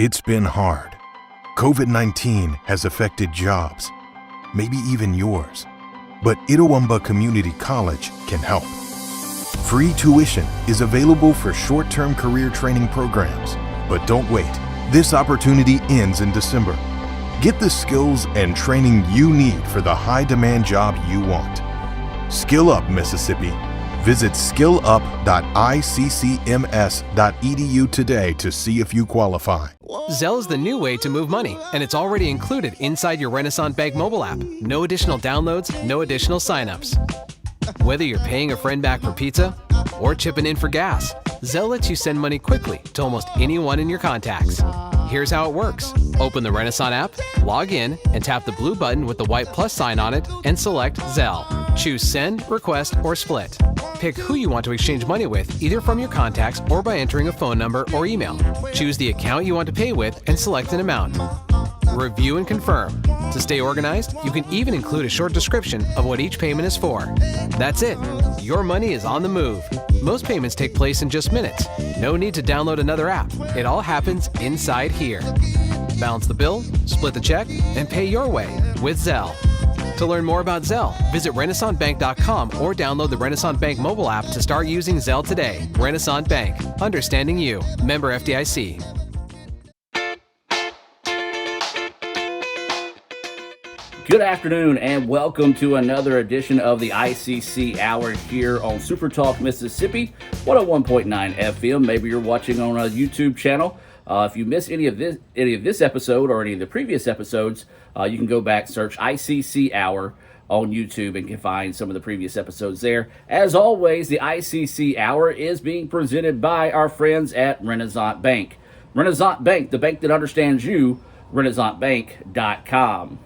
It's been hard. COVID-19 has affected jobs, maybe even yours. But Itawamba Community College can help. Free tuition is available for short-term career training programs. But don't wait. This opportunity ends in December. Get the skills and training you need for the high-demand job you want. Skill Up, Mississippi. Visit skillup.iccms.edu today to see if you qualify. Zelle is the new way to move money, and it's already included inside your Renasant Bank mobile app. No additional downloads, no additional signups. Whether you're paying a friend back for pizza or chipping in for gas, Zelle lets you send money quickly to almost anyone in your contacts. Here's how it works. Open the Renasant app, log in, and tap the blue button with the white plus sign on it and select Zelle. Choose Send, Request, or Split. Pick who you want to exchange money with, either from your contacts or by entering a phone number or email. Choose the account you want to pay with and select an amount. Review and confirm. To stay organized, you can even include a short description of what each payment is for. That's it. Your money is on the move. Most payments take place in just minutes. No need to download another app. It all happens inside here. Balance the bill, split the check, and pay your way with Zelle. To learn more about Zelle, visit RenasantBank.com or download the Renasant Bank mobile app to start using Zelle today. Renasant Bank. Understanding you. Member FDIC. Good afternoon and welcome to another edition of the ICC Hour here on SuperTalk Mississippi, 101.9 FM. Maybe you're watching on a YouTube channel. If you miss any of this episode or any of the previous episodes, you can go back, search ICC Hour on YouTube and can find some of the previous episodes there. As always, the ICC Hour is being presented by our friends at Renasant Bank. Renasant Bank, the bank that understands you, RenasantBank.com.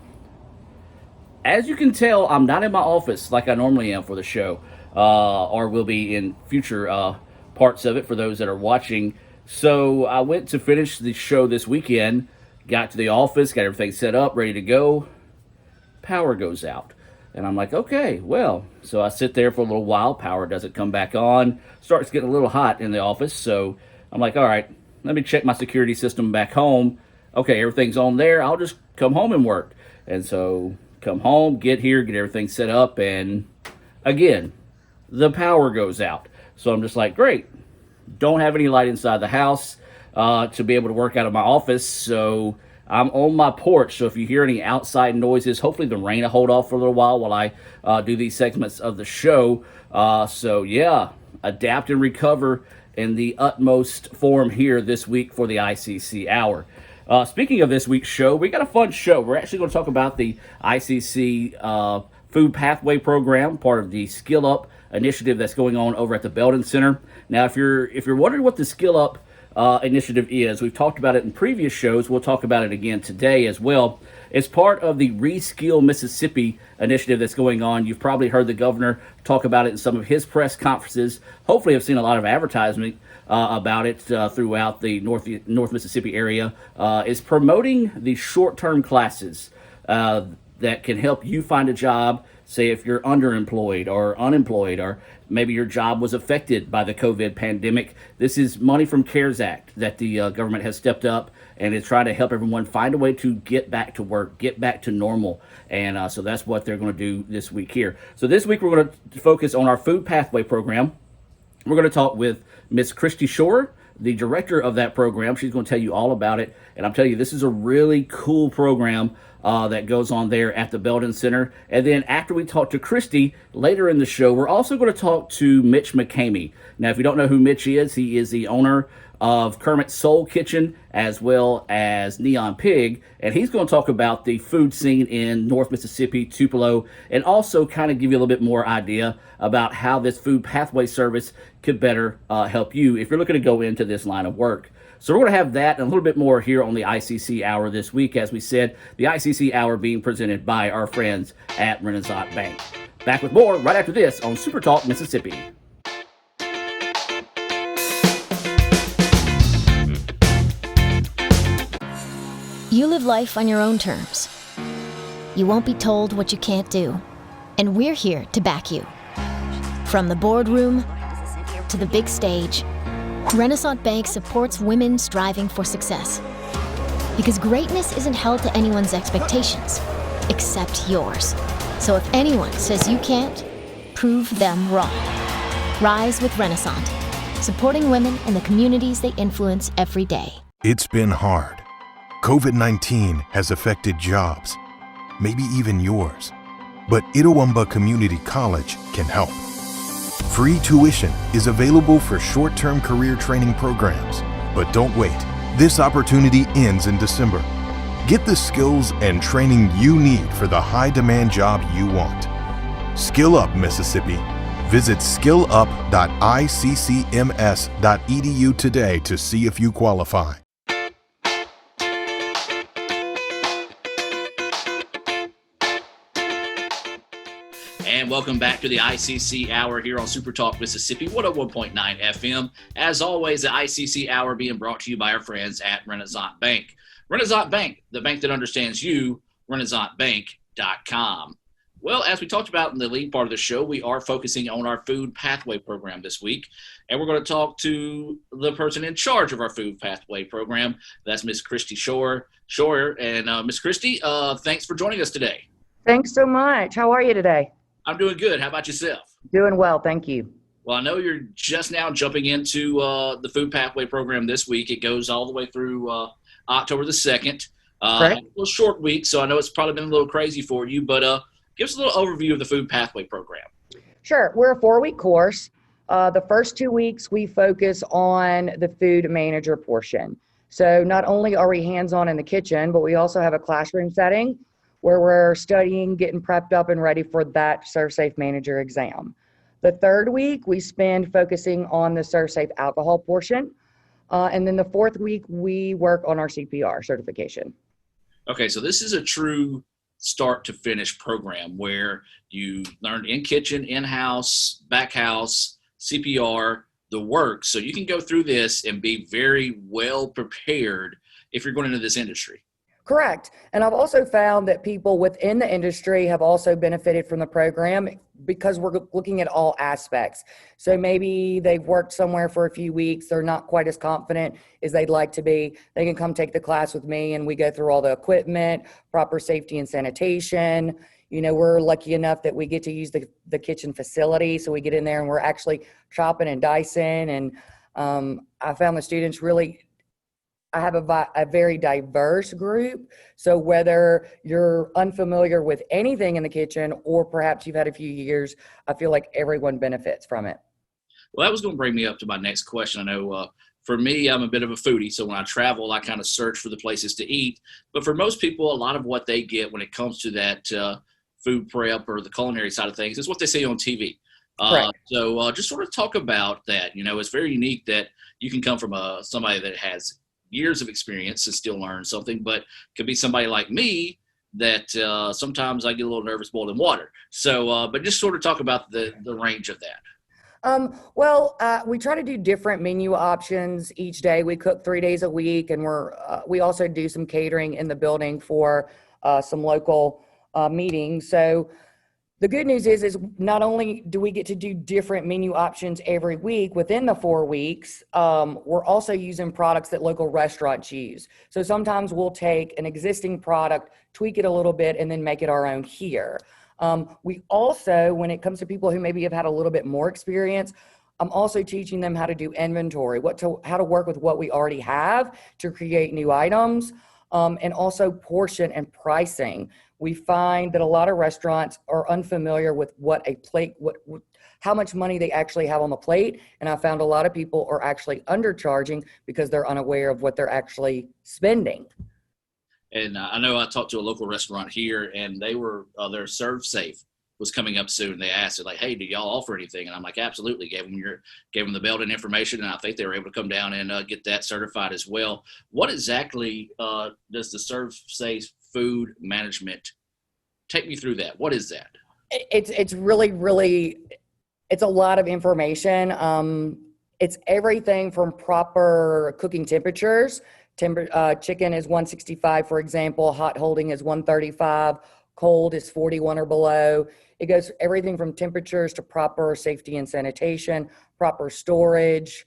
As you can tell, I'm not in my office like I normally am for the show, or will be in future parts of it for those that are watching. So I went to finish the show this weekend, got to the office, got everything set up, ready to go. Power goes out. And I'm like, okay, well. So I sit there for a little while. Power doesn't come back on. Starts getting a little hot in the office. So I'm like, all right, let me check my security system back home. Okay, everything's on there. I'll just come home and work. And so come home, get here, get everything set up, and again, the power goes out. So I'm just like, great. Don't have any light inside the house to be able to work out of my office, so I'm on my porch. So if you hear any outside noises, hopefully the rain will hold off for a little while I do these segments of the show. So yeah, adapt and recover in the utmost form here this week for the ICC Hour. Speaking of this week's show, we got a fun show. We're actually going to talk about the ICC Food Pathway Program, part of the Skill Up initiative that's going on over at the Belden Center. Now, if you're wondering what the Skill Up initiative is, we've talked about it in previous shows. We'll talk about it again today as well. It's part of the Reskill Mississippi initiative that's going on. You've probably heard the governor talk about it in some of his press conferences. Hopefully, I've seen a lot of advertisement about it throughout the North Mississippi area. Is promoting the short-term classes that can help you find a job. Say if you're underemployed or unemployed, or maybe your job was affected by the COVID pandemic. This is money from CARES Act that the government has stepped up and is trying to help everyone find a way to get back to work, get back to normal. And so that's what they're going to do this week here. So this week we're going to focus on our Food Pathway Program. We're going to talk with Miss Christy Shore, the director of that program. She's going to tell you all about it. And I'm telling you, this is a really cool program that goes on there at the Belden Center. And then after we talk to Christy, later in the show, we're also going to talk to Mitch McCamey. Now, if you don't know who Mitch is, he is the owner of Kermit's Soul Kitchen as well as Neon Pig. And he's going to talk about the food scene in North Mississippi, Tupelo, and also kind of give you a little bit more idea about how this food pathway service could better help you if you're looking to go into this line of work. So we're going to have that and a little bit more here on the ICC Hour this week. As we said, the ICC Hour being presented by our friends at Renasant Bank. Back with more right after this on SuperTalk Mississippi. You live life on your own terms. You won't be told what you can't do. And we're here to back you. From the boardroom to the big stage, Renasant Bank supports women striving for success. Because greatness isn't held to anyone's expectations, except yours. So if anyone says you can't, prove them wrong. Rise with Renasant, supporting women in the communities they influence every day. It's been hard. COVID-19 has affected jobs, maybe even yours. But Itawamba Community College can help. Free tuition is available for short-term career training programs. But don't wait. This opportunity ends in December. Get the skills and training you need for the high-demand job you want. Skill Up, Mississippi. Visit skillup.iccms.edu today to see if you qualify. And welcome back to the ICC Hour here on SuperTalk Mississippi, 101.9 FM. As always, the ICC Hour being brought to you by our friends at Renasant Bank. Renasant Bank, the bank that understands you, RenasantBank.com. Well, as we talked about in the lead part of the show, we are focusing on our food pathway program this week. And we're going to talk to the person in charge of our food pathway program. That's Miss Christy Shore. And Miss Christy, thanks for joining us today. Thanks so much. How are you today? I'm doing good. How about yourself? Doing well, thank you. Well, I know you're just now jumping into the food pathway program this week. It goes all the way through October the 2nd. A little short week, so I know it's probably been a little crazy for you, but give us a little overview of the food pathway program. Sure. We're a 4-week course. The first 2 weeks, we focus on the food manager portion. So not only are we hands-on in the kitchen, but we also have a classroom setting where we're studying, getting prepped up and ready for that ServSafe Manager exam. The third week, we spend focusing on the ServSafe alcohol portion. And then the fourth week, we work on our CPR certification. Okay, so this is a true start to finish program where you learn in kitchen, in-house, back house, CPR, the works. So you can go through this and be very well prepared if you're going into this industry. Correct. And I've also found that people within the industry have also benefited from the program because we're looking at all aspects. So maybe they've worked somewhere for a few weeks. They're not quite as confident as they'd like to be. They can come take the class with me and we go through all the equipment, proper safety and sanitation. You know, we're lucky enough that we get to use the kitchen facility. So we get in there and we're actually chopping and dicing. And I found the students really, I have a very diverse group. So whether you're unfamiliar with anything in the kitchen or perhaps you've had a few years, I feel like everyone benefits from it. Well, that was going to bring me up to my next question. I know for me, I'm a bit of a foodie. So when I travel, I kind of search for the places to eat. But for most people, a lot of what they get when it comes to that food prep or the culinary side of things is what they see on TV. So just sort of talk about that. You know, it's very unique that you can come from somebody that has years of experience and still learn something, but could be somebody like me that sometimes I get a little nervous boiling water. So, but just sort of talk about the range of that. We try to do different menu options each day. We cook 3 days a week, and we also do some catering in the building for some local meetings. So the good news is not only do we get to do different menu options every week within the 4 weeks, we're also using products that local restaurants use. So sometimes we'll take an existing product, tweak it a little bit, and then make it our own here. We also, when it comes to people who maybe have had a little bit more experience, I'm also teaching them how to do inventory, how to work with what we already have to create new items, and also portion and pricing. We find that a lot of restaurants are unfamiliar with what a plate, how much money they actually have on the plate. And I found a lot of people are actually undercharging because they're unaware of what they're actually spending. And I know I talked to a local restaurant here, and they were their ServSafe was coming up soon. They asked it like, "Hey, do y'all offer anything?" And I'm like, "Absolutely." Gave them the building information, and I think they were able to come down and get that certified as well. What exactly does the ServSafe food management? Take me through that. What is that? It's really, it's a lot of information. It's everything from proper cooking temperatures. Chicken is 165, for example. Hot holding is 135. Cold is 41 or below. It goes everything from temperatures to proper safety and sanitation, proper storage.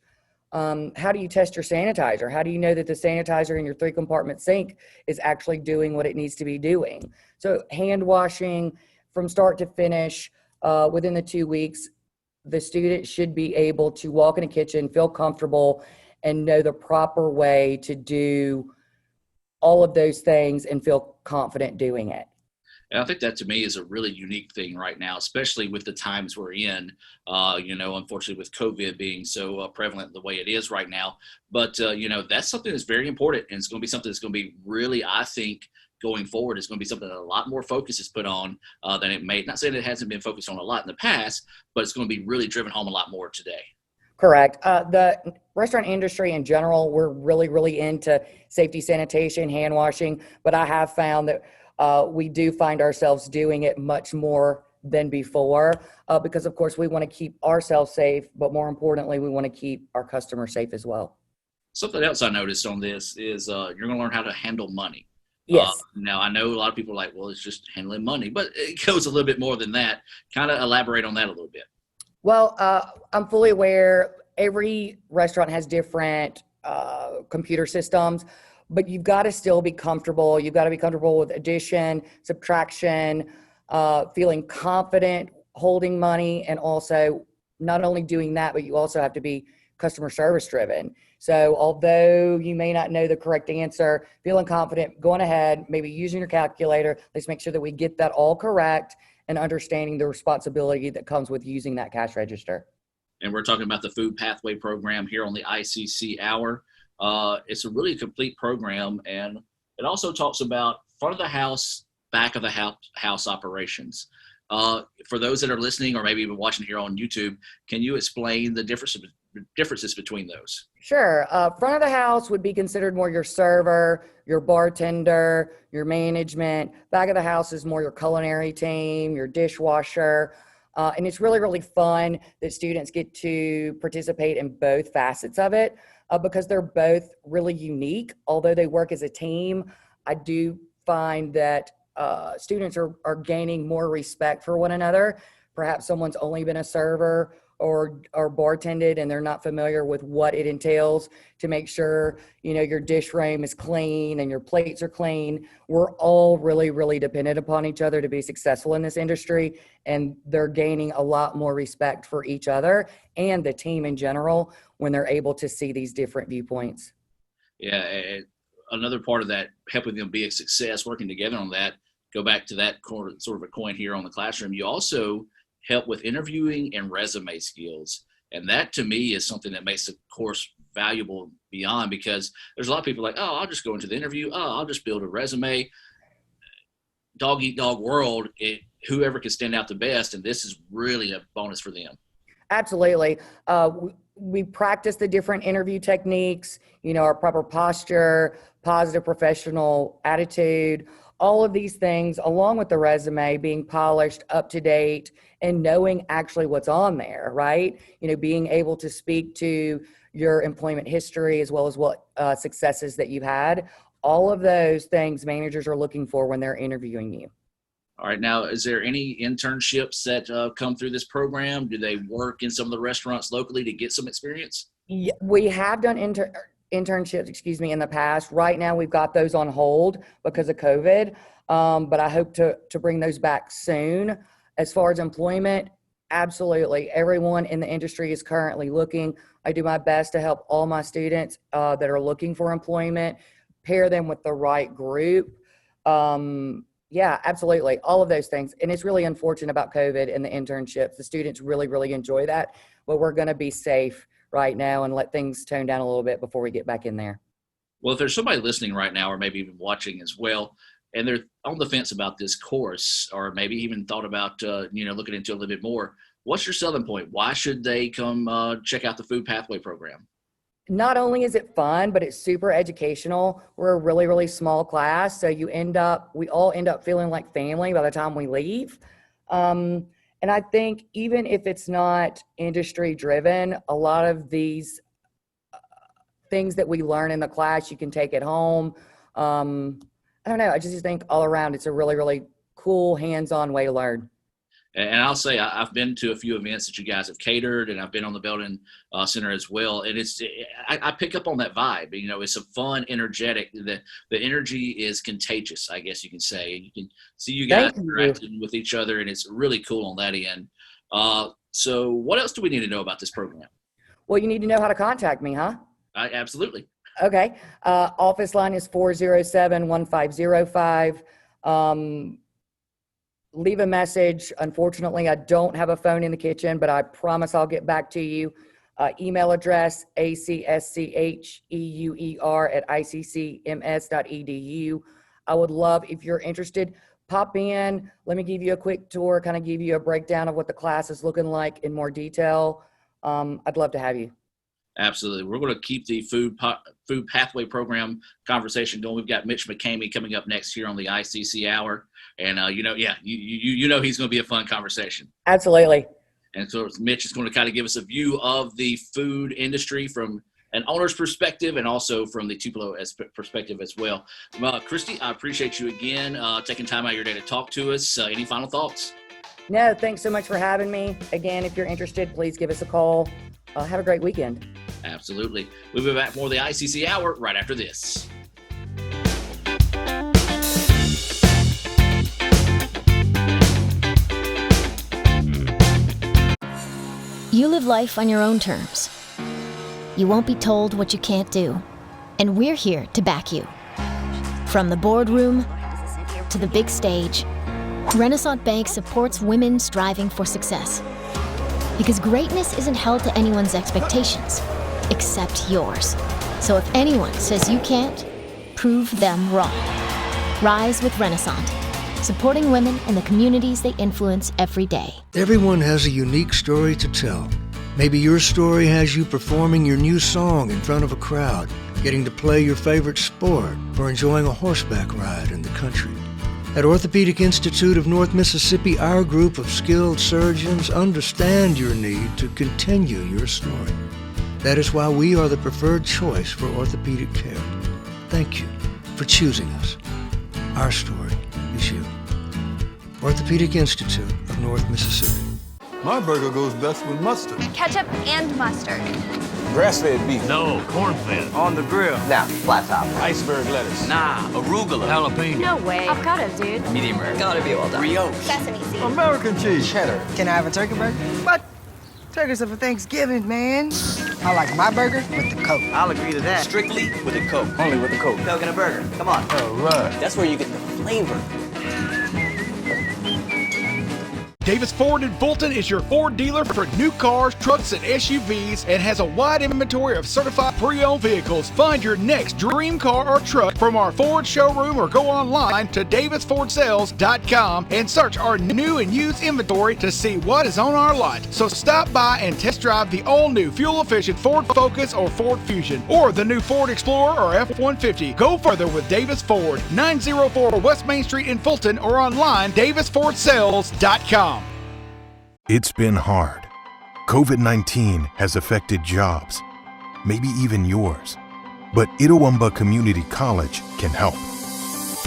How do you test your sanitizer? How do you know that the sanitizer in your 3-compartment sink is actually doing what it needs to be doing? So hand washing from start to finish within the 2 weeks, the student should be able to walk in a kitchen, feel comfortable, and know the proper way to do all of those things and feel confident doing it. And I think that to me is a really unique thing right now, especially with the times we're in, unfortunately with COVID being so prevalent the way it is right now. But, that's something that's very important. And it's going to be something that's going to be really, I think, going forward, is going to be something that a lot more focus is put on than it may. Not saying it hasn't been focused on a lot in the past, but it's going to be really driven home a lot more today. Correct. The restaurant industry in general, we're really, really into safety, sanitation, hand washing. But I have found that we do find ourselves doing it much more than before because, of course, we want to keep ourselves safe, but more importantly, we want to keep our customers safe as well. Something else I noticed on this is you're going to learn how to handle money. Yes. Now, I know a lot of people are like, well, it's just handling money, but it goes a little bit more than that. Kind of elaborate on that a little bit. Well, I'm fully aware every restaurant has different computer systems, but you've got to still be comfortable. You've got to be comfortable with addition, subtraction, feeling confident holding money, and also not only doing that, but you also have to be customer service driven. So although you may not know the correct answer, feeling confident, going ahead, maybe using your calculator, let's make sure that we get that all correct and understanding the responsibility that comes with using that cash register. And we're talking about the Food Pathway Program here on the ICC Hour. It's a really complete program, and it also talks about front of the house, back of the house operations. For those that are listening or maybe even watching here on YouTube, can you explain the differences between those? Sure. Front of the house would be considered more your server, your bartender, your management. Back of the house is more your culinary team, your dishwasher. And it's really, really fun that students get to participate in both facets of it because they're both really unique. Although they work as a team, I do find that students are gaining more respect for one another. Perhaps someone's only been a server or bartended and they're not familiar with what it entails to make sure, your dish room is clean and your plates are clean. We're all really, really dependent upon each other to be successful in this industry. And they're gaining a lot more respect for each other and the team in general when they're able to see these different viewpoints. Yeah. Another part of that, helping them be a success, working together on that, go back to that sort of a coin here on the classroom. You also help with interviewing and resume skills. And that to me is something that makes the course valuable beyond, because there's a lot of people like, oh, I'll just go into the interview. Oh, I'll just build a resume. Dog eat dog world, whoever can stand out the best. And this is really a bonus for them. Absolutely. We practice the different interview techniques, our proper posture, positive professional attitude, all of these things, along with the resume being polished, up to date, and knowing actually what's on there, right? Being able to speak to your employment history as well as what successes that you've had. All of those things managers are looking for when they're interviewing you. All right. Now, is there any internships that come through this program? Do they work in some of the restaurants locally to get some experience? Yeah, we have done internships, in the past. Right now, we've got those on hold because of COVID, but I hope to bring those back soon. As far as employment, absolutely. Everyone in the industry is currently looking. I do my best to help all my students that are looking for employment, pair them with the right group. Yeah, absolutely. All of those things. And it's really unfortunate about COVID and the internships. The students really, really enjoy that, but we're going to be safe right now and let things tone down a little bit before we get back in there. Well, if there's somebody listening right now, or maybe even watching as well, and they're on the fence about this course, or maybe even thought about, looking into it a little bit more, what's your selling point? Why should they come check out the Food Pathway Program? Not only is it fun, but it's super educational. We're a really, really small class. So we all end up feeling like family by the time we leave. And I think even if it's not industry driven, a lot of these things that we learn in the class, you can take it home. I don't know. I just think all around, it's a really, really cool hands-on way to learn. And I'll say I've been to a few events that you guys have catered, and I've been on the Belden Center as well. And I pick up on that vibe. You know, it's a fun, energetic. The energy is contagious, I guess you can say. And you can see you guys interacting with each other, and it's really cool on that end. So what else do we need to know about this program? Well, you need to know how to contact me, huh? Absolutely. Okay. Office line is 407-1505. Leave a message. Unfortunately, I don't have a phone in the kitchen, but I promise I'll get back to you. Email address, acscheur@iccms.edu. I would love, if you're interested, pop in. Let me give you a quick tour, kind of give you a breakdown of what the class is looking like in more detail. I'd love to have you. Absolutely. We're going to keep the food pathway program conversation going. We've got Mitch McCamey coming up next here on the ICC Hour. And, you know he's going to be a fun conversation. Absolutely. And so Mitch is going to kind of give us a view of the food industry from an owner's perspective and also from the Tupelo perspective as well. Christy, I appreciate you again taking time out of your day to talk to us. Any final thoughts? No, thanks so much for having me. Again, if you're interested, please give us a call. Have a great weekend. Absolutely. We'll be back for the ICC Hour right after this. You live life on your own terms. You won't be told what you can't do. And we're here to back you. From the boardroom to the big stage, Renasant Bank supports women striving for success. Because greatness isn't held to anyone's expectations, except yours. So if anyone says you can't, prove them wrong. Rise with Renasant, supporting women in the communities they influence every day. Everyone has a unique story to tell. Maybe your story has you performing your new song in front of a crowd, getting to play your favorite sport, or enjoying a horseback ride in the country. At Orthopedic Institute of North Mississippi, our group of skilled surgeons understand your need to continue your story. That is why we are the preferred choice for orthopedic care. Thank you for choosing us. Our story is you. Orthopedic Institute of North Mississippi. My burger goes best with mustard. Ketchup and mustard. Grass-fed beef. No, corn-fed. On the grill. Now, flat top. Iceberg lettuce. Nah, arugula. Jalapeno. No way. Avocado, dude. Medium rare. Gotta be well done. Brioche. Sesame seeds. American cheese. Cheddar. Can I have a turkey burger? What? Turkeys are for Thanksgiving, man. I like my burger with the Coke. I'll agree to that. Strictly with a Coke. Only with the Coke. Coke and a burger. Come on. All right. That's where you get the flavor. Davis Ford in Fulton is your Ford dealer for new cars, trucks, and SUVs and has a wide inventory of certified pre-owned vehicles. Find your next dream car or truck from our Ford showroom or go online to davisfordsales.com and search our new and used inventory to see what is on our lot. So stop by and test drive the all-new fuel-efficient Ford Focus or Ford Fusion or the new Ford Explorer or F-150. Go further with Davis Ford, 904 West Main Street in Fulton or online davisfordsales.com. It's been hard. COVID-19 has affected jobs, maybe even yours. But Itawamba Community College can help.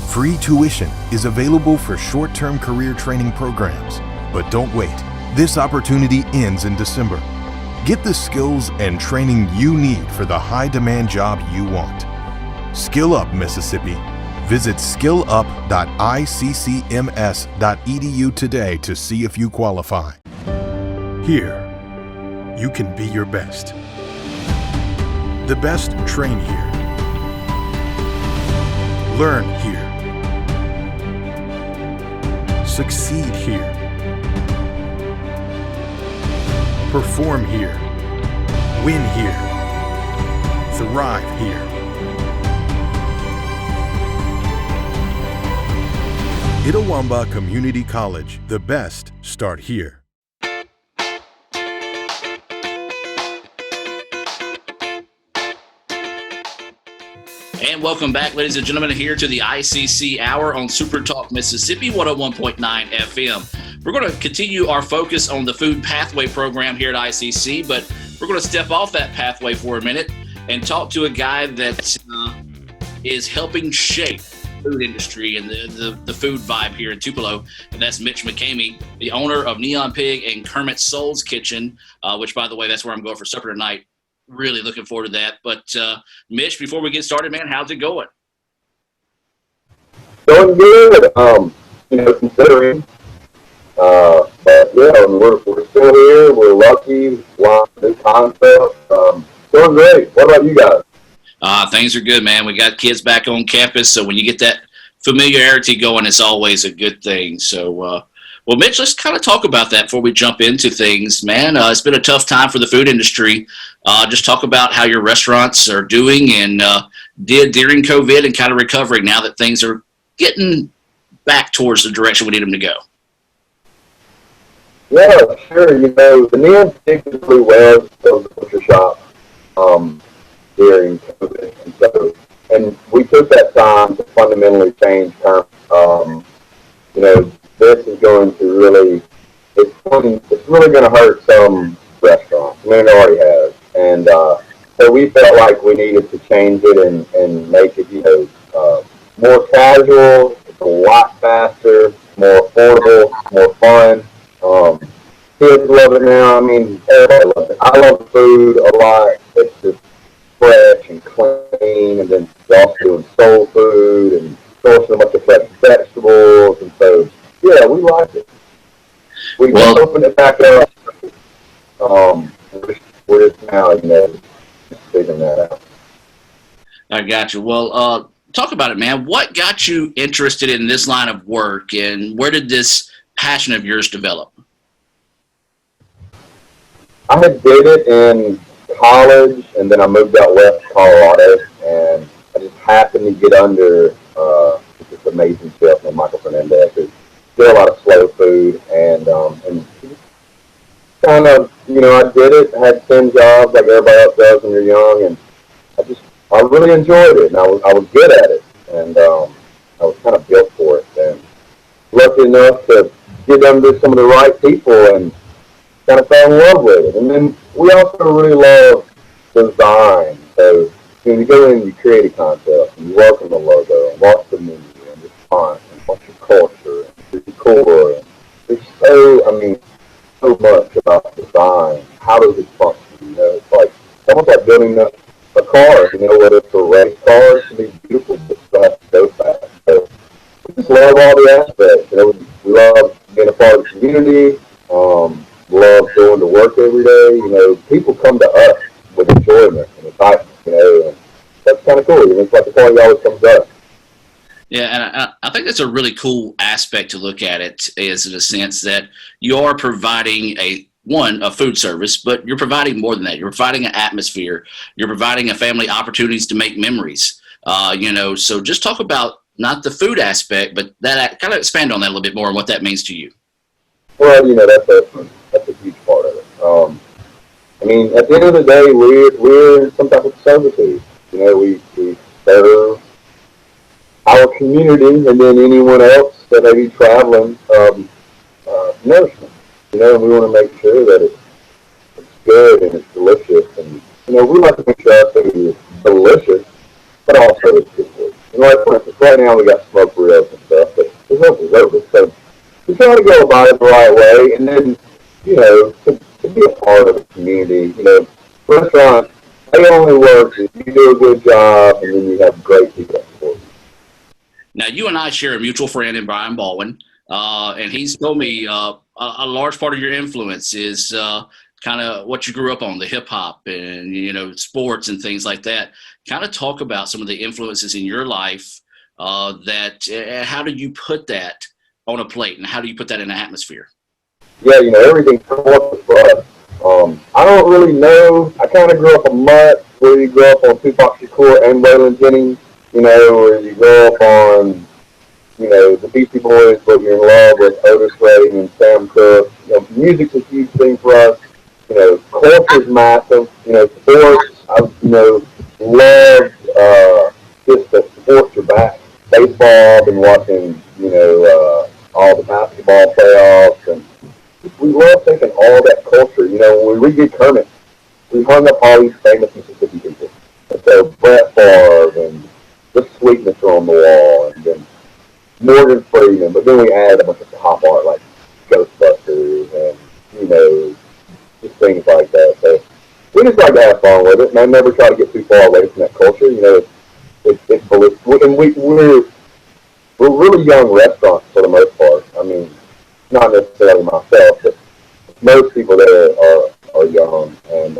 Free tuition is available for short-term career training programs. But don't wait. This opportunity ends in December. Get the skills and training you need for the high-demand job you want. Skill Up, Mississippi. Visit skillup.iccms.edu today to see if you qualify. Here, you can be your best. The best train here. Learn here. Succeed here. Perform here. Win here. Thrive here. Itawamba Community College. The best start here. And welcome back, ladies and gentlemen, here to the ICC Hour on SuperTalk Mississippi 101.9 FM. We're going to continue our focus on the food pathway program here at ICC, but we're going to step off that pathway for a minute and talk to a guy that is helping shape food industry and the food vibe here in Tupelo, and that's Mitch McCamey, the owner of Neon Pig and Kermit's Soul's Kitchen, which, by the way, that's where I'm going for supper tonight. Really looking forward to that. But, Mitch, before we get started, man, how's it going? Going good, considering. But yeah, we're still here. We're lucky. Lots of new concepts. Doing great. What about you guys? Things are good, man. We got kids back on campus, so when you get that familiarity going, it's always a good thing. So, well, Mitch, let's kind of talk about that before we jump into things, man. It's been a tough time for the food industry. Just talk about how your restaurants are doing and did during COVID and kind of recovering now that things are getting back towards the direction we need them to go. Yeah, sure. The Neon Pig did really well as the butcher shop during COVID. And we took that time to fundamentally change terms. This is going to really, it's really going to hurt some restaurants. I mean, it already has. And so we felt like we needed to change it and make it, more casual. It's a lot faster, more affordable, more fun. Kids love it now. I mean, everybody loves it. I love the food a lot. It's just fresh and clean, and then we're also doing soul food and sourcing a bunch of fresh vegetables, and so yeah, we like it. We just opened it back up. We're just now, figuring that out. I got you. Well, talk about it, man. What got you interested in this line of work, and where did this passion of yours develop? I had did it in college, and then I moved out west to Colorado, and I just happened to get under this amazing chef named Michael Fernandez, who did a lot of slow food, and kind of, I did it, had 10 jobs like everybody else does when you're young, and I really enjoyed it, and I was good at it, and I was kind of built for it, and lucky enough to get under some of the right people, and kind of fell in love with it. And then we also really love design. So you go in and you create a concept, and you work on the logo, and watch the menu, and the font, and watch your culture, and the decor. And there's so much about design. How does it function? It's like almost like building a car. Whether it's a race car, it can be beautiful, but it still has to go fast. So we just love all the aspects. We love being a part of the community. Love going to work every day. People come to us with enjoyment and excitement, and that's kind of cool. It's like the party always comes to us. Yeah, and I think that's a really cool aspect to look at it, is in a sense that you are providing a food service, but you're providing more than that. You're providing an atmosphere. You're providing a family opportunities to make memories. So just talk about not the food aspect, but that kind of expand on that a little bit more and what that means to you. Well, that's a huge part of it. At the end of the day, we're in some type of servitude. We serve our community and then anyone else that may be traveling nourishment. We want to make sure that it's good and it's delicious. And, we like to make sure our food is delicious, but also it's good food. Like, for instance, right now we got smoked ribs and stuff, but there's no preservatives. So we try to go about it the right way, and then, to be a part of the community. Restaurants, they only work if you do a good job and then you have great people that support you. Now, you and I share a mutual friend in Brian Baldwin, and he's told me a large part of your influence is kind of what you grew up on, the hip-hop and, sports and things like that. Kind of talk about some of the influences in your life how do you put that on a plate, and how do you put that in an atmosphere? Yeah, everything culture for us. I don't really know. I kind of grew up a mutt where you grew up on Tupac Shakur and Waylon Jennings, where you grow up on, the Beastie Boys, but you're in love with Otis Redding and Sam Cooke. Music's a huge thing for us. Culture's massive. Sports, I love just the sports are back. Baseball, I've been watching, all the basketball playoffs, and we love taking all that culture. When we redid Kermit, we hung up all these famous Mississippi people. And so Brett Favre and the Sweetness on the wall, and then Morgan Freeman, but then we add a bunch of pop art like Ghostbusters and, you know, just things like that. So we just like to have fun with it, and I never try to get too far away from that culture. You know, and we're really young restaurants for the most part. I mean, not necessarily myself, but most people there are young, and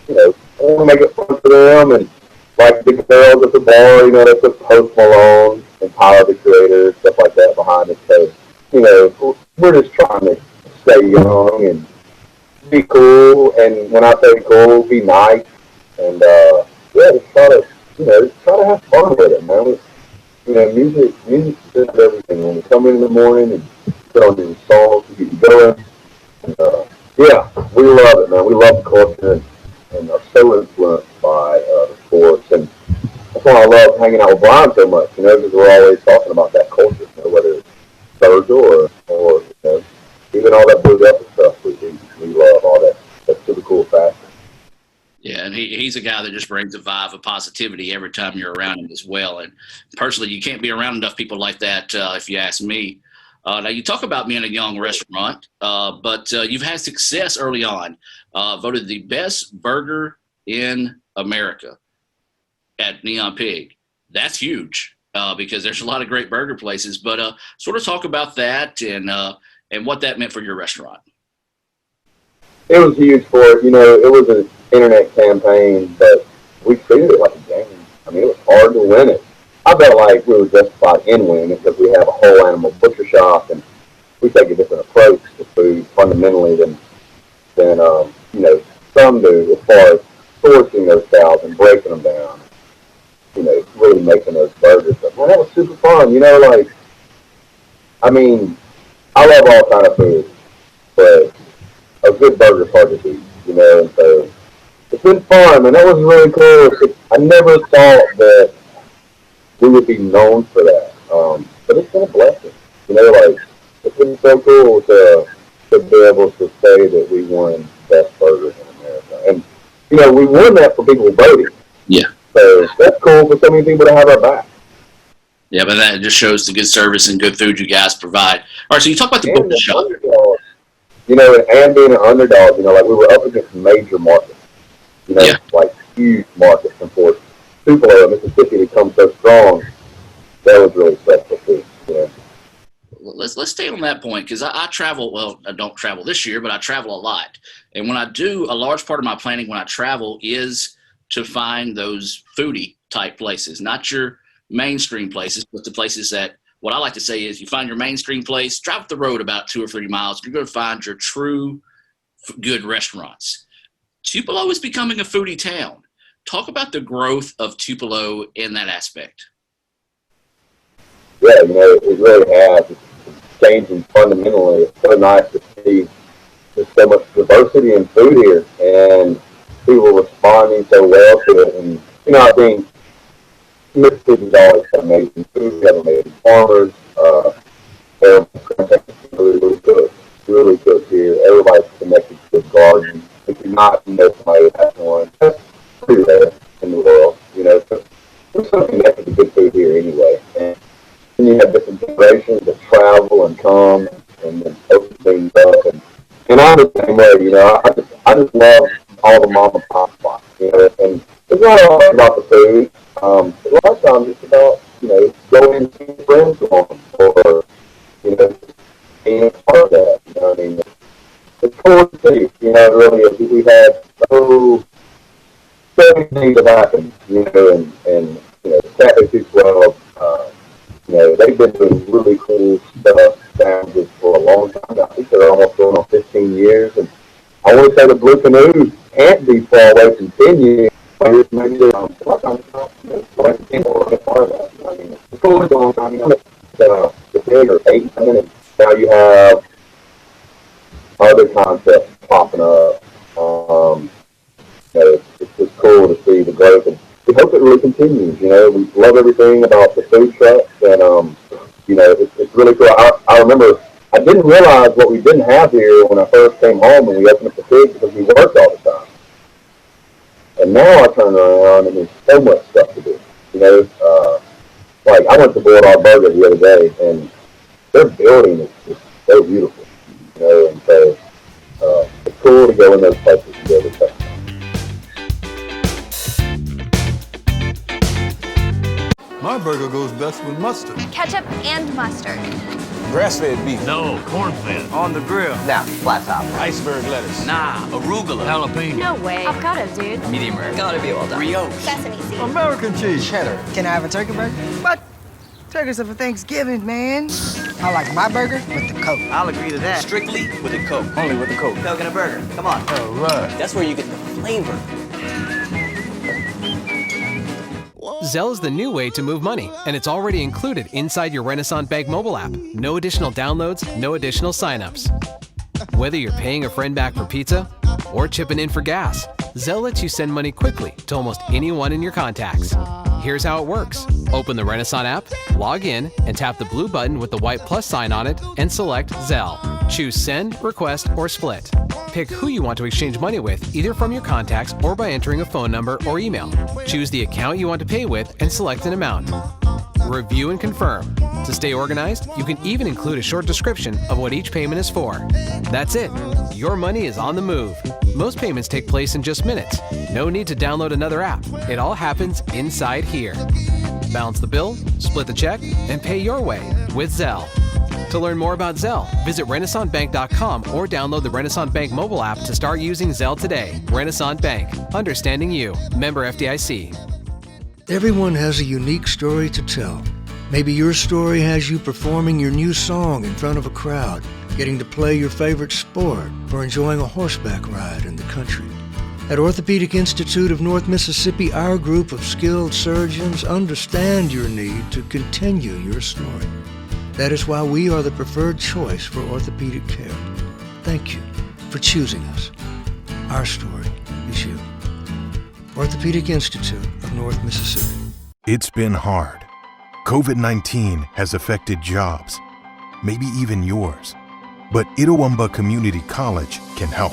you know, I want to make it fun for them. And like the girls at the bar, you know, they put Post Malone and Tyler the Creator, stuff like that behind us. So, you know, we're just trying to stay young and be cool. And when I say cool, be nice. And yeah, just try to, you know, just try to have fun with it, man. You know, music is everything. When you come in the morning and put on your songs to get you going. And, yeah, we love it, man. We love the culture and are so influenced by the sports. And that's why I love hanging out with Brian so much, you know, because we're always talking about that culture, you know, whether it's Virgil or you know, even all that Blue Devil stuff. We love all that. That's super cool factor. Yeah, and he's a guy that just brings a vibe of positivity every time you're around him as well. And personally, you can't be around enough people like that, if you ask me. Now, you talk about being a young restaurant, but you've had success early on. Voted the best burger in America at Neon Pig. That's huge because there's a lot of great burger places. But sort of talk about that and what that meant for your restaurant. It was huge for it. You know, it was an internet campaign, but we treated it like a game. I mean, it was hard to win it. I felt like we were justified in winning it because we have a whole animal butcher shop and we take a different approach to food fundamentally than you know, some do as far as sourcing those cows and breaking them down. You know, really making those burgers. But man, that was super fun. You know, like, I mean, I love all kind of food, but a good burger's hard to beat. You know, and so it's been fun, and that was really cool. I never thought that we would be known for that. But it's been a blessing. You know, like, it's been so cool to be able to say that we won best burgers in America. And, you know, we won that for people voting. Yeah. So that's cool for so many people to have our back. Yeah, but that just shows the good service and good food you guys provide. All right, so you talk about the butcher shop. Underdog, you know, and being an underdog, you know, like we were up against major markets. You know, yeah. Like huge markets. And for Tupelo, Mississippi to come so strong, that was really special too. You know. Let's stay on that point because I travel. Well, I don't travel this year, but I travel a lot. And when I do, a large part of my planning when I travel is to find those foodie type places, not your mainstream places, but the places that what I like to say is you find your mainstream place, drive up the road about 2 or 3 miles, you're going to find your true good restaurants. Tupelo is becoming a foodie town. Talk about the growth of Tupelo in that aspect. Yeah, you know, it really has. It's changing fundamentally. It's so nice to see there's so much diversity in food here and people responding so well to it. And, you know, I think Mississippi's always had amazing food. We have amazing farmers. They're really good here. Everybody's connected to the garden. If you're not, you know, somebody that has one, that's pretty rare in the world, you know. So we're so connected to good food here anyway. And you have different generations that travel and come and then open things up. And I'm the same way, you know. I just love all the mom and pop spots, you know. And it's not always about the food. A lot of times it's about, you know, going and seeing friends on or, you know, being a part of that. You know what I mean? It's cool to see, you know, really is. We've had so many things have happened, you know, and you know, Cafe 212, you know, they've been doing really cool stuff sandwiches for a long time. I think they're almost going on 15 years. And I want to say the Blue Canoe can't be far away from 10 years. Maybe they're part of that. I mean, it's cool to go on. The 10 or 8 minutes. Now you have other concepts popping up. You know, it's just cool to see the growth. And we hope it really continues. You know, we love everything about the food trucks, and you know, it's really cool. I remember I didn't realize what we didn't have here when I first came home and we opened up the pig because we worked all the time. And now I turn around and there's so much stuff to do. You know, like I went to Bulldog Burger the other day, and their building is so beautiful, and so it's cool to go in those places and go to stuff. My burger goes best with mustard. Ketchup and mustard. Grass-fed beef. No, corn-fed. On the grill. Now, flat top. Iceberg lettuce. Nah, arugula. Jalapeno. No way. Avocado, dude. Medium rare. Gotta be well done. Brioche. Sesame seed. American cheese. Cheddar. Can I have a turkey burger? What? Turkeys are for Thanksgiving, man. I like my burger with the Coke. I'll agree to that. Strictly with a Coke. Only with the Coke. Coke and a burger. Come on. All right. That's where you get the flavor. Zelle is the new way to move money, and it's already included inside your Renasant Bank mobile app. No additional downloads, no additional signups. Whether you're paying a friend back for pizza or chipping in for gas, Zelle lets you send money quickly to almost anyone in your contacts. Here's how it works. Open the Renasant app, log in, and tap the blue button with the white plus sign on it and select Zelle. Choose Send, Request, or Split. Pick who you want to exchange money with, either from your contacts or by entering a phone number or email. Choose the account you want to pay with and select an amount. Review and confirm. To stay organized, you can even include a short description of what each payment is for. That's it. Your money is on the move. Most payments take place in just minutes. No need to download another app. It all happens inside here. Balance the bill, split the check, and pay your way with Zelle. To learn more about Zelle, visit RenasantBank.com or download the Renasant Bank mobile app to start using Zelle today. Renasant Bank. Understanding you. Member FDIC. Everyone has a unique story to tell. Maybe your story has you performing your new song in front of a crowd, getting to play your favorite sport, or enjoying a horseback ride in the country. At Orthopedic Institute of North Mississippi, our group of skilled surgeons understand your need to continue your story. That is why we are the preferred choice for orthopedic care. Thank you for choosing us. Our story is you. Orthopedic Institute of North Mississippi. It's been hard. COVID-19 has affected jobs, maybe even yours. But Itawamba Community College can help.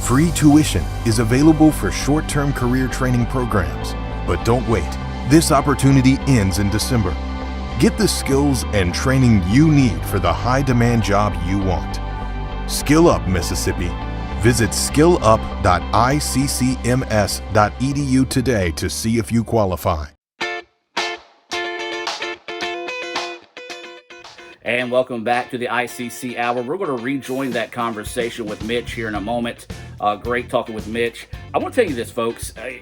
Free tuition is available for short-term career training programs. But don't wait. This opportunity ends in December. Get the skills and training you need for the high-demand job you want. Skill Up Mississippi. Visit skillup.iccms.edu today to see if you qualify. And welcome back to the ICC Hour. We're going to rejoin that conversation with Mitch here in a moment. Great talking with Mitch. I want to tell you this, folks. I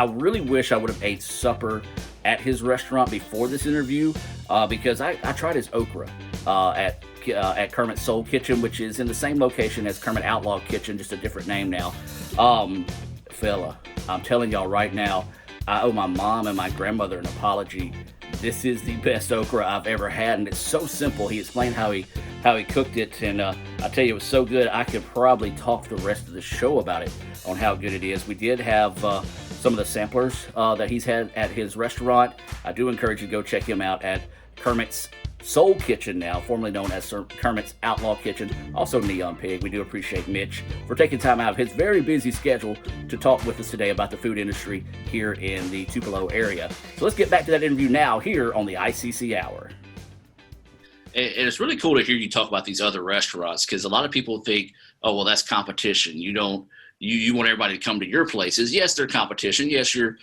really wish I would have ate supper at his restaurant before this interview because I tried his okra at Kermit's Soul Kitchen, which is in the same location as Kermit Outlaw Kitchen, just a different name now. Fella, I'm telling y'all right now, I owe my mom and my grandmother an apology. This is the best okra I've ever had, and it's so simple. He explained how he cooked it, and I tell you, it was so good, I could probably talk the rest of the show about it, on how good it is. We did have some of the samplers that he's had at his restaurant. I do encourage you to go check him out at Kermit's Soul Kitchen now, formerly known as Kermit's Outlaw Kitchen, also Neon Pig. We do appreciate Mitch for taking time out of his very busy schedule to talk with us today about the food industry here in the Tupelo area. So let's get back to that interview now here on the ICC Hour. And it's really cool to hear you talk about these other restaurants, because a lot of people think, oh, well, that's competition. You want everybody to come to your places. Yes, they're competition. Yes, you're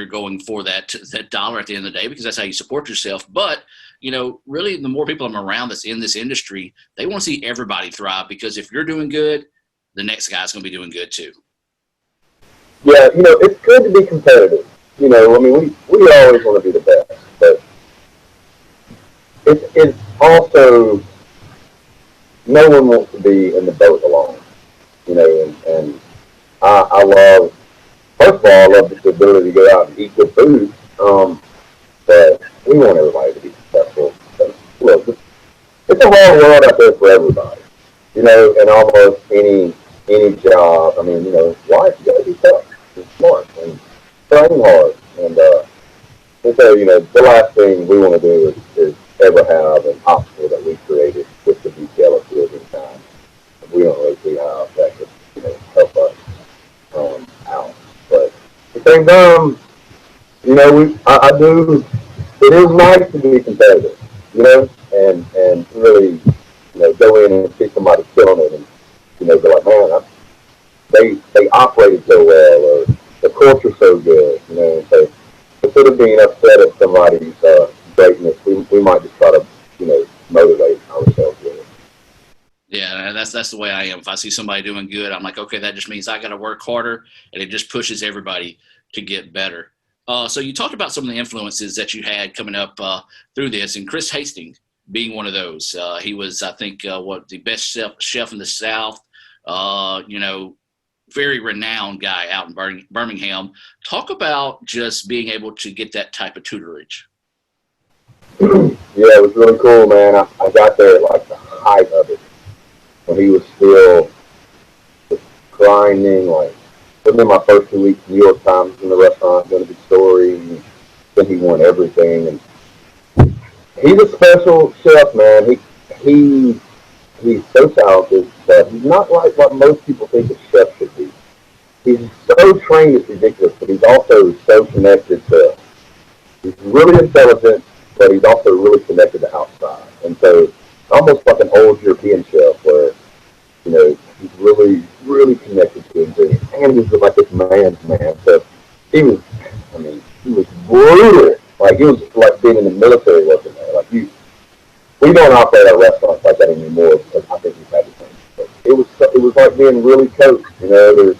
going for that dollar at the end of the day, because that's how you support yourself. But really, the more people I'm around that's in this industry, they want to see everybody thrive, because if you're doing good, the next guy's going to be doing good too. Yeah, it's good to be competitive. We always want to be the best, but it's also, no one wants to be in the boat alone, and I love, first of all, I love the ability to go out and eat good food, but we want everybody to be successful. So, look, it's a hard world out there for everybody, in almost any job. I mean, life, you got to be tough and smart and train hard. And so, the last thing we want to do is ever have an obstacle that we created with the detail of building time. We don't really see how that could, help us out. But at the same time, I do. It is nice to be competitive, and really, go in and see somebody killing it, and be like, man, they operated so well, or the culture's so good, And so instead of being upset at somebody's greatness, we might just try to, motivate ourselves with it. Yeah, and that's the way I am. If I see somebody doing good, I'm like, okay, that just means I got to work harder, and it just pushes everybody to get better. So you talked about some of the influences that you had coming up through this, and Chris Hastings being one of those. He was, I think, the best chef in the South. Very renowned guy out in Birmingham. Talk about just being able to get that type of tutorage. Yeah, it was really cool, man. I got there at like the height of it, when he was still just grinding, like within my first 2 weeks, New York Times in the restaurant, doing a big story, and then he won everything. And he's a special chef, man. He's so talented, but he's not like what most people think a chef should be. He's so trained, it's ridiculous, but he's also so connected to, he's really intelligent, but he's also really connected to outside. And so it's almost like an old European chef where, he's really, really connected to ingredients. And he's like this man's man. So he was brutal. Like, he was like being in the military working there. Like, we don't operate our restaurants like that anymore because I think we've had to change. But it was like being really coached. You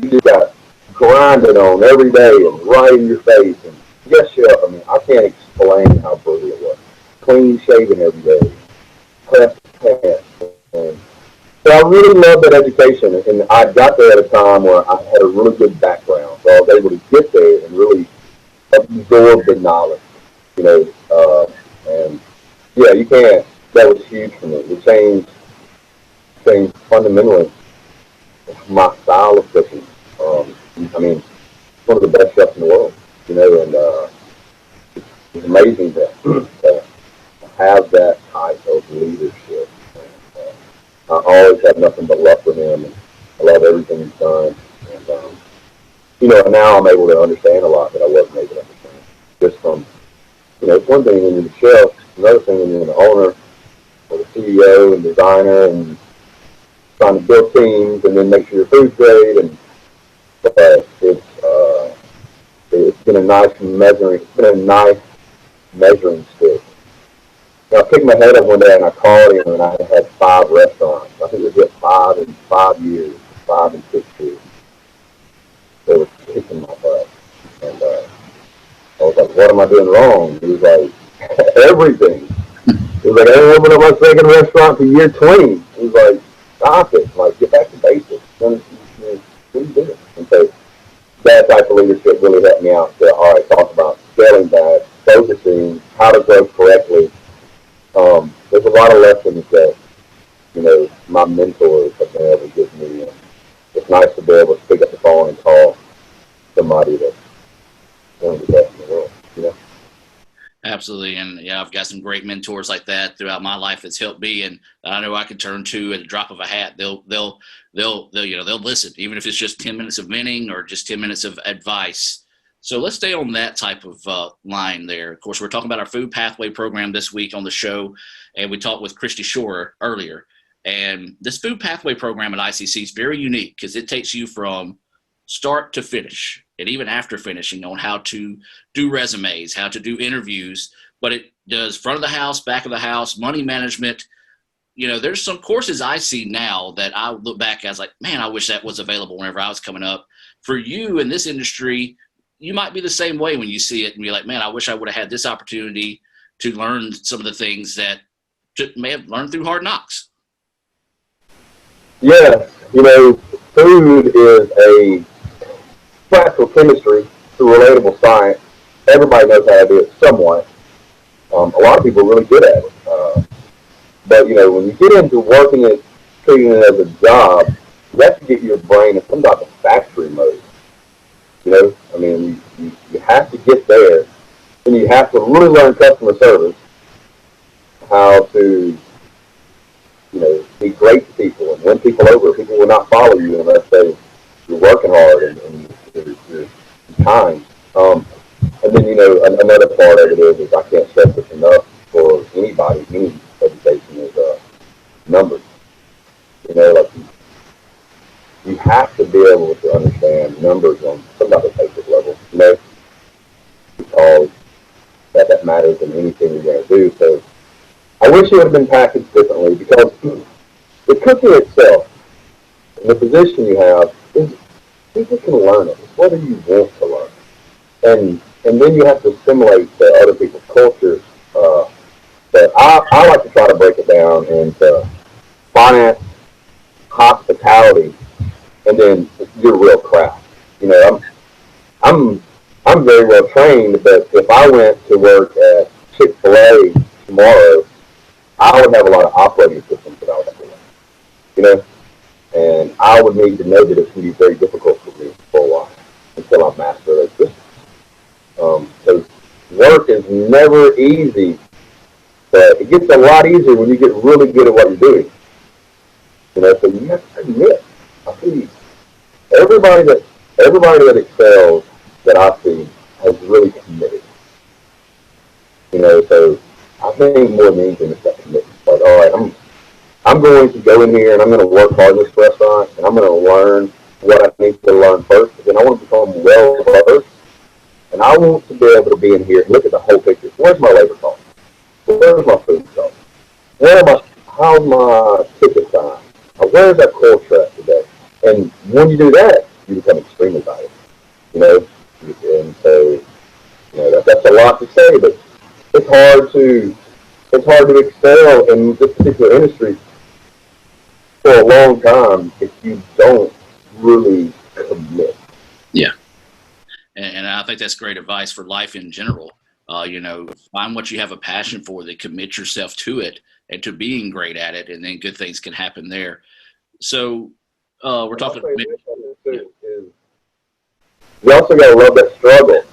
just got grinding on every day and right in your face. And yes, chef, I can't explain how brutal it was. Clean shaven every day, pressed pants. And so I really loved that education, and I got there at a time where I had a really good background, so I was able to get there and really absorb the knowledge, and yeah, you can't. That was huge for me. It changed fundamentally my style of cooking. One of the best chefs in the world, and it's amazing to have that type of leadership. I always have nothing but love for him, and I love everything he's done. And now I'm able to understand a lot that I wasn't able to understand. Just from, it's one thing when you're the chef, another thing when you're the owner, or the CEO and designer, and trying to build teams, and then make sure your food's great. And it's been a nice measuring stick. I picked my head up one day and I called him, and I had 5 restaurants. I think it was just 5 in 5 years, 5 and 6 years. They were kicking my butt. And I was like, what am I doing wrong? He was like, everything. He was like, I opened up my second restaurant for year 20. He was like, stop it. Like, get back to basics. What are you doing? And so that type of leadership really helped me out to, all right, talk about scaling back, focusing, how to grow correctly. There's a lot of lessons that, my mentors have been able to give me. And it's nice to be able to pick up the phone and call somebody that's one of the best in the world, Absolutely. And yeah, I've got some great mentors like that throughout my life that's helped me, and I know I can turn to at the drop of a hat. They'll listen, even if it's just 10 minutes of venting or just 10 minutes of advice. So let's stay on that type of line there. Of course, we're talking about our food pathway program this week on the show, and we talked with Christy Shore earlier. And this food pathway program at ICC is very unique because it takes you from start to finish, and even after finishing, on how to do resumes, how to do interviews, but it does front of the house, back of the house, money management. There's some courses I see now that I look back as like, man, I wish that was available whenever I was coming up. For you in this industry, you might be the same way when you see it and be like, man, I wish I would have had this opportunity to learn some of the things that may have learned through hard knocks. Yeah, food is a practical chemistry. It's a relatable science. Everybody knows how to do it somewhat. A lot of people are really good at it. But, when you get into working it, treating it as a job, you have to get your brain in some type of factory mode. You have to get there, and you have to really learn customer service, how to, be great to people and win people over. People will not follow you unless you're working hard and you're kind. And then, another part of it is I can't stress this enough for anybody, any education is numbers. Like you have to be able to understand numbers on some type of basic level, because that matters in anything you're going to do. So I wish it would have been packaged differently, because the cooking itself, and the position you have, is people can learn it. It's whether you want to learn it. And then you have to assimilate to other people's cultures. But I like to try to break it down into finance, hospitality, and then your real craft. I'm very well trained, but if I went to work at Chick-fil-A tomorrow, I would have a lot of operating systems that I would have to learn. And I would need to know that it's going to be very difficult for me for a while until I master those systems. Because work is never easy, but it gets a lot easier when you get really good at what you're doing. So you have to admit, I see everybody that excels that I see has really committed. So I think more than anything, it's that commitment. Like, all right, I'm going to go in here and I'm going to work hard in this restaurant and I'm going to learn what I need to learn first. And then I want to become well versed. And I want to be able to be in here and look at the whole picture. Where's my labor cost? Where's my food cost? How's my ticket time? Where's that call track today? And when you do that, you become extremely valuable. And so, that's a lot to say, but it's hard to excel in this particular industry for a long time if you don't really commit. Yeah. And I think that's great advice for life in general. Find what you have a passion for, that commit yourself to it and to being great at it, and then good things can happen there. So we're talking. You also got to love that struggle.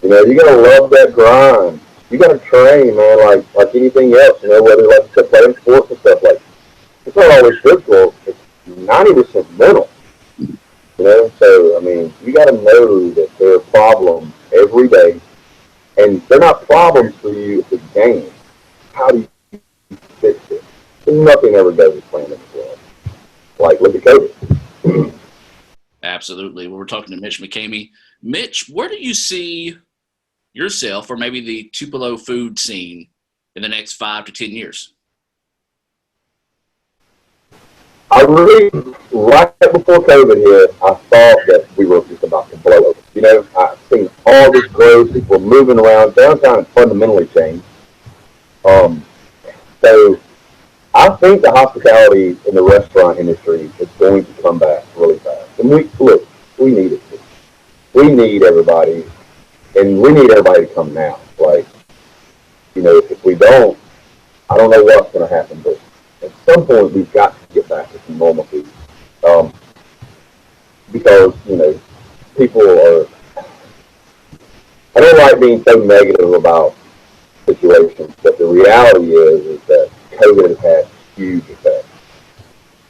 You got to love that grind. You got to train, man, like anything else. Whether like playing sports and stuff, like it's not always physical. It's 90% mental. So, I mean, you got to know that there are problems every day, and they're not problems for you, it's a game. How do you fix it? Nothing ever goes as planned in this world. Like, look at COVID. Absolutely. Well, we're talking to Mitch McCamey. Mitch, where do you see yourself, or maybe the Tupelo food scene, in the next 5 to 10 years? I really, right before COVID hit, I thought that we were just about to blow over. I've seen all this growth, people moving around. Downtown fundamentally changed. So I think the hospitality in the restaurant industry is going to come back really fast. And we need it. We need everybody, and we need everybody to come now. Like, if we don't, I don't know what's going to happen, but at some point we've got to get back to some normalcy. Because, people are, I don't like being so negative about situations, but the reality is that COVID has had huge effects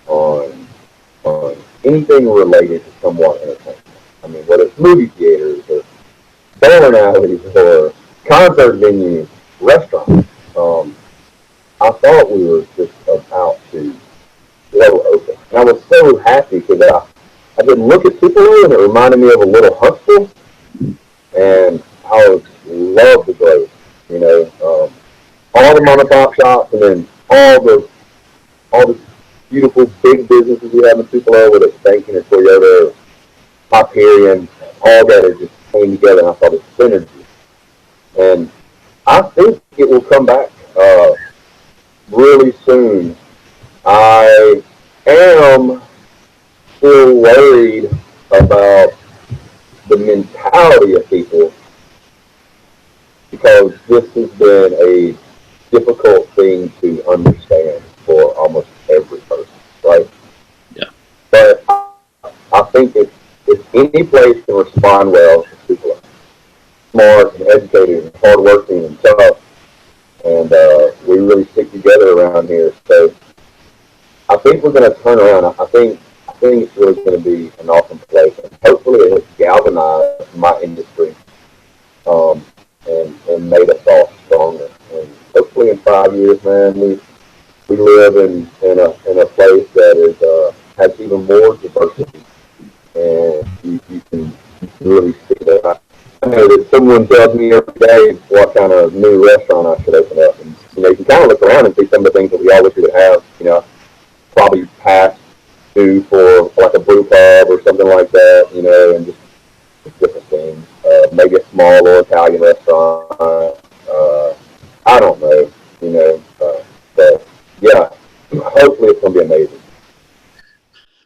on anything related to somewhat entertainment. I mean, whether it's movie theaters or bowling alleys or concert venues, restaurants. I thought we were just about to blow open. And I was so happy because I could look at Tupelo and it reminded me of a little Huntsville. And I love the growth, all the mom and pop shops, and then all the beautiful big businesses we have in Tupelo, whether it's banking or Toyota or Hyperion, all that is just came together, and I saw this synergy. And I think it will come back really soon. I am still worried about the mentality of people, because this has been a difficult thing to understand for almost every person, right? Yeah. But I think if any place can respond well to people are smart and educated and hardworking and tough, and we really stick together around here. So I think we're going to turn around. I think it's really going to be an awesome place, and hopefully it has galvanized my industry and made us all stronger. And hopefully in 5 years, man, we live in a place that is has even more diversity, and you can really see that. I know that someone tells me every day what kind of new restaurant I should open up, and you can kind of look around and see some of the things that we all wish we would have. Probably pass due for like a brew pub or something like that, and just different things. Maybe a small little Italian restaurant. I don't know, but yeah, hopefully it's going to be amazing.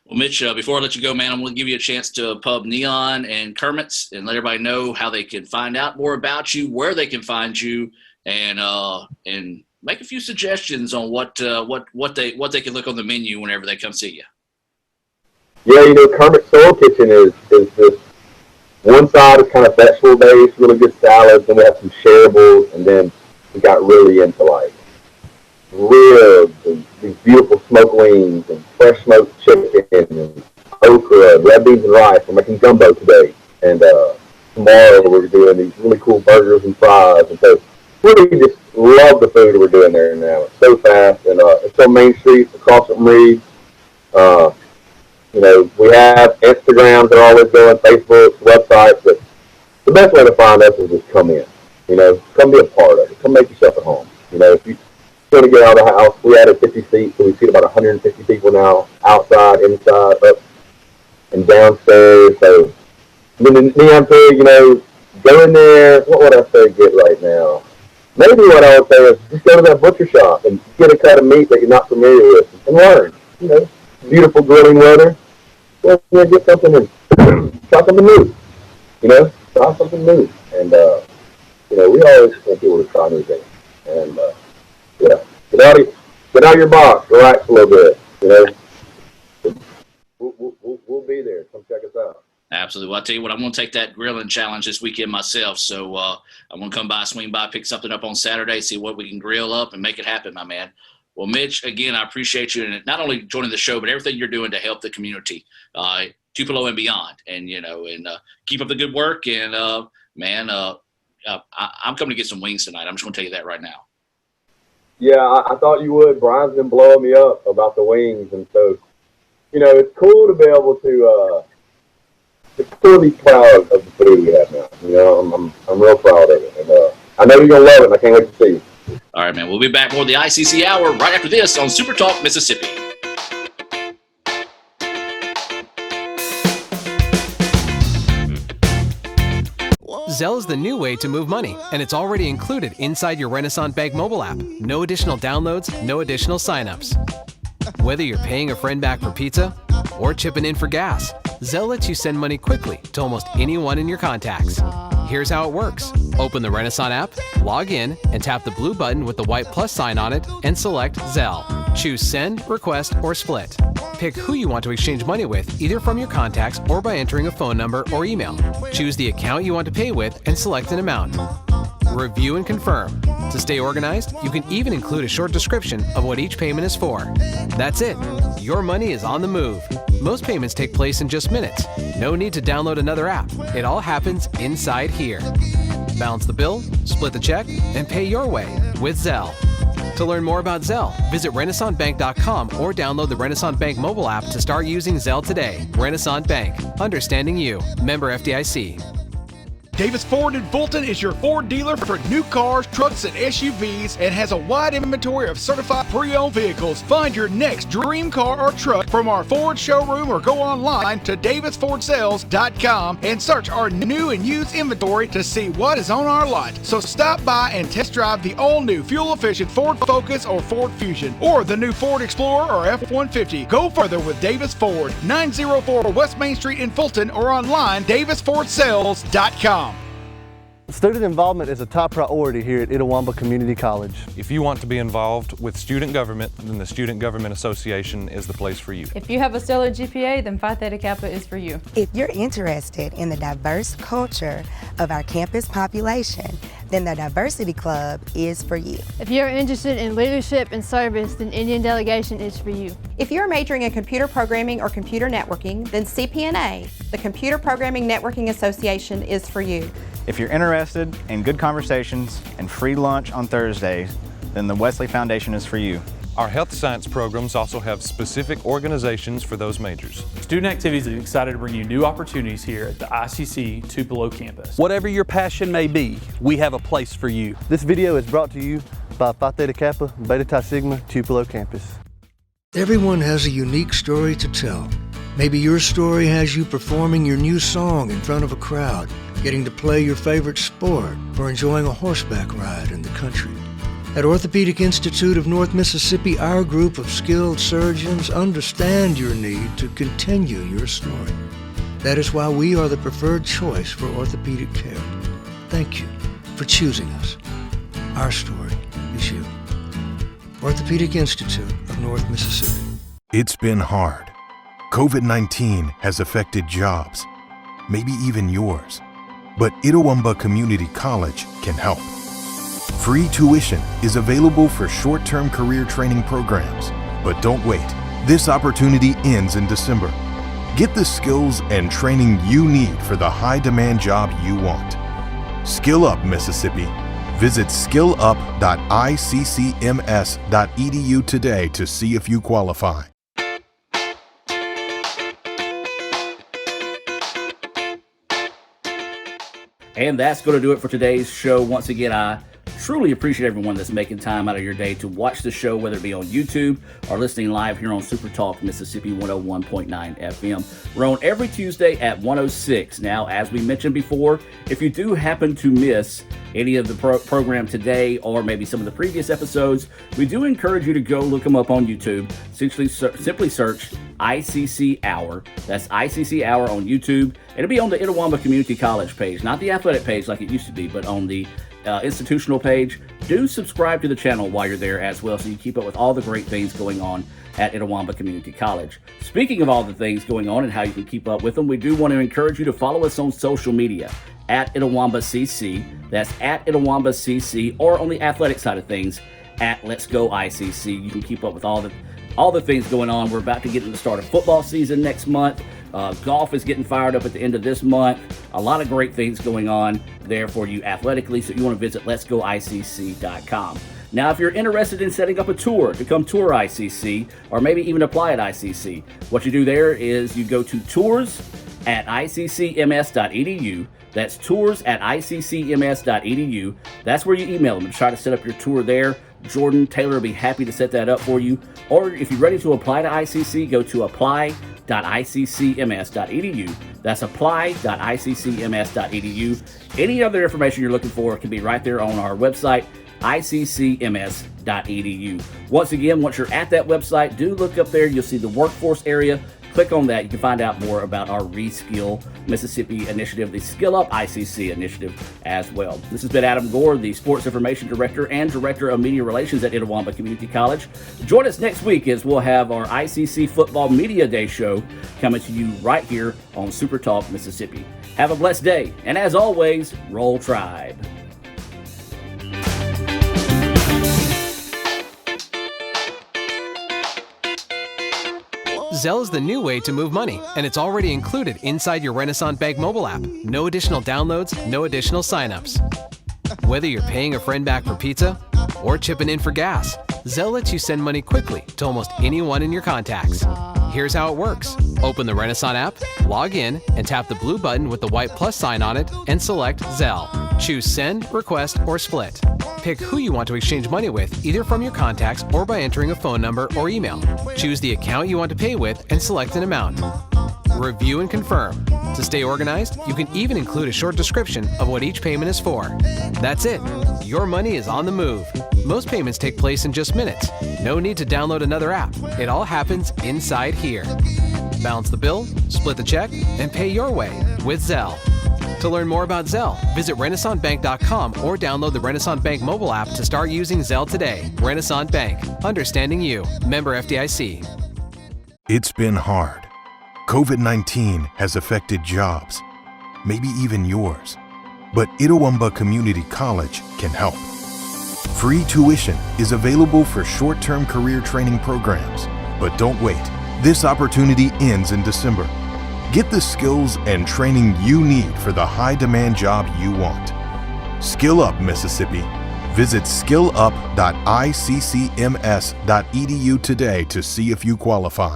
Well, Mitch, before I let you go, man, I'm going to give you a chance to pub Neon and Kermit's and let everybody know how they can find out more about you, where they can find you, and make a few suggestions on what they can look on the menu whenever they come see you. Yeah, Kermit's Soul Kitchen is this. One side is kind of vegetable based, really good salads, then we have some shareables, and then we got really into like ribs and these beautiful smoked wings and fresh smoked chicken and okra, red beans and rice. We're making gumbo today, and tomorrow we're doing these really cool burgers and fries. And so really just love the food we're doing there now. It's so fast, and it's on Main Street across from Reed. We have Instagrams that are always going, Facebook, websites, but the best way to find us is just come in. Come be a part of it. Come make yourself at home. If you want to get out of the house, we added 50 seats, so we seat about 150 people now, outside, inside, up, and downstairs. So, the Neon Pig, go in there. What would I say get right now? Maybe what I would say is just go to that butcher shop and get a cut of meat that you're not familiar with and learn. Beautiful grilling weather. Well, get something and try something new. Try something new. And, we always want people to try new things. And, get out of your box, relax a little bit. We'll be there. Come check us out. Absolutely. Well, I'll tell you what, I'm going to take that grilling challenge this weekend myself. So I'm going to come by, swing by, pick something up on Saturday, see what we can grill up and make it happen, my man. Well, Mitch, again, I appreciate you and not only joining the show, but everything you're doing to help the community, Tupelo and beyond. And, keep up the good work. And, man, I'm coming to get some wings tonight. I'm just going to tell you that right now. Yeah, I thought you would. Brian's been blowing me up about the wings. And so, it's cool to be able to be proud of the food we have now. I'm real proud of it. And I know you're going to love it, and I can't wait to see you. All right, man. We'll be back more of the ICC Hour right after this on SuperTalk Mississippi. Zelle is the new way to move money, and it's already included inside your Renasant Bank mobile app. No additional downloads, no additional signups. Whether you're paying a friend back for pizza or chipping in for gas, Zelle lets you send money quickly to almost anyone in your contacts. Here's how it works. Open the Renasant app, log in, and tap the blue button with the white plus sign on it and select Zelle. Choose Send, Request, or Split. Pick who you want to exchange money with, either from your contacts or by entering a phone number or email. Choose the account you want to pay with and select an amount. Review and confirm. To stay organized, you can even include a short description of what each payment is for. That's it. Your money is on the move. Most payments take place in just minutes. No need to download another app. It all happens inside here. Balance the bill, split the check, and pay your way with Zelle. To learn more about Zelle, visit RenasantBank.com or download the Renasant Bank mobile app to start using Zelle today. Renasant Bank. Understanding you. Member FDIC. Davis Ford in Fulton is your Ford dealer for new cars, trucks, and SUVs and has a wide inventory of certified pre-owned vehicles. Find your next dream car or truck from our Ford showroom or go online to davisfordsales.com and search our new and used inventory to see what is on our lot. So stop by and test drive the all-new fuel-efficient Ford Focus or Ford Fusion or the new Ford Explorer or F-150. Go further with Davis Ford, 904 West Main Street in Fulton or online davisfordsales.com. Student involvement is a top priority here at Itawamba Community College. If you want to be involved with student government, then the Student Government Association is the place for you. If you have a stellar GPA, then Phi Theta Kappa is for you. If you're interested in the diverse culture of our campus population, then the Diversity Club is for you. If you're interested in leadership and service, then Indian Delegation is for you. If you're majoring in computer programming or computer networking, then CPNA, the Computer Programming Networking Association, is for you. If you're interested in good conversations and free lunch on Thursdays, then the Wesley Foundation is for you. Our health science programs also have specific organizations for those majors. Student Activities is excited to bring you new opportunities here at the ICC Tupelo campus. Whatever your passion may be, we have a place for you. This video is brought to you by Phi Theta Kappa, Beta Chi Sigma, Tupelo campus. Everyone has a unique story to tell. Maybe your story has you performing your new song in front of a crowd, getting to play your favorite sport, or enjoying a horseback ride in the country. At Orthopedic Institute of North Mississippi, our group of skilled surgeons understand your need to continue your story. That is why we are the preferred choice for orthopedic care. Thank you for choosing us. Our story is you. Orthopedic Institute of North Mississippi. It's been hard. COVID-19 has affected jobs, maybe even yours. But Itawamba Community College can help. Free tuition is available for short-term career training programs. But don't wait. This opportunity ends in December. Get the skills and training you need for the high-demand job you want. Skill Up, Mississippi. Visit skillup.iccms.edu today to see if you qualify. And that's going to do it for today's show. Once again, I truly appreciate everyone that's making time out of your day to watch the show, whether it be on YouTube or listening live here on SuperTalk Mississippi 101.9 FM. We're on every Tuesday at 106. Now, as we mentioned before, if you do happen to miss any of the program today or maybe some of the previous episodes, we do encourage you to go look them up on YouTube. Simply search ICC Hour. That's ICC Hour on YouTube. It'll be on the Itawamba Community College page, not the athletic page like it used to be, but on the institutional page. Do subscribe to the channel while you're there as well so you keep up with all the great things going on at Itawamba Community College. Speaking of all the things going on and how you can keep up with them, we do want to encourage you to follow us on social media at Itawamba CC. That's at Itawamba CC, or on the athletic side of things at Let's Go ICC. You can keep up with all the things going on. We're about to get into the start of football season next month. Golf is getting fired up at the end of this month. A lot of great things going on there for you athletically, so you want to visit letsgoicc.com. Now, if you're interested in setting up a tour to come tour ICC, or maybe even apply at ICC, what you do there is you go to tours@iccms.edu. That's tours@iccms.edu. That's where you email them to try to set up your tour there. Jordan Taylor will be happy to set that up for you. Or if you're ready to apply to ICC, go to apply.iccms.edu. That's apply.iccms.edu. Any other information you're looking for can be right there on our website, iccms.edu. Once again, once you're at that website, do look up there. You'll see the workforce area. Click on that. You can find out more about our Reskill Mississippi initiative, the Skill Up ICC initiative as well. This has been Adam Gore, the Sports Information Director and Director of Media Relations at Itawamba Community College. Join us next week as we'll have our ICC Football Media Day show coming to you right here on SuperTalk Mississippi. Have a blessed day, and as always, Roll Tribe. Zelle is the new way to move money, and it's already included inside your Renasant Bank mobile app. No additional downloads, no additional signups. Whether you're paying a friend back for pizza or chipping in for gas, Zelle lets you send money quickly to almost anyone in your contacts. Here's how it works. Open the Renasant app, log in, and tap the blue button with the white plus sign on it and select Zelle. Choose Send, Request, or Split. Pick who you want to exchange money with, either from your contacts or by entering a phone number or email. Choose the account you want to pay with and select an amount. Review and confirm. To stay organized, you can even include a short description of what each payment is for. That's it. Your money is on the move. Most payments take place in just minutes. No need to download another app. It all happens inside here. Balance the bill, split the check, and pay your way with Zelle. To learn more about Zelle, visit RenasantBank.com or download the Renasant Bank mobile app to start using Zelle today. Renasant Bank. Understanding you. Member FDIC. It's been hard. COVID-19 has affected jobs, maybe even yours. But Itawamba Community College can help. Free tuition is available for short-term career training programs. But don't wait. This opportunity ends in December. Get the skills and training you need for the high-demand job you want. Skill Up Mississippi. Visit skillup.iccms.edu today to see if you qualify.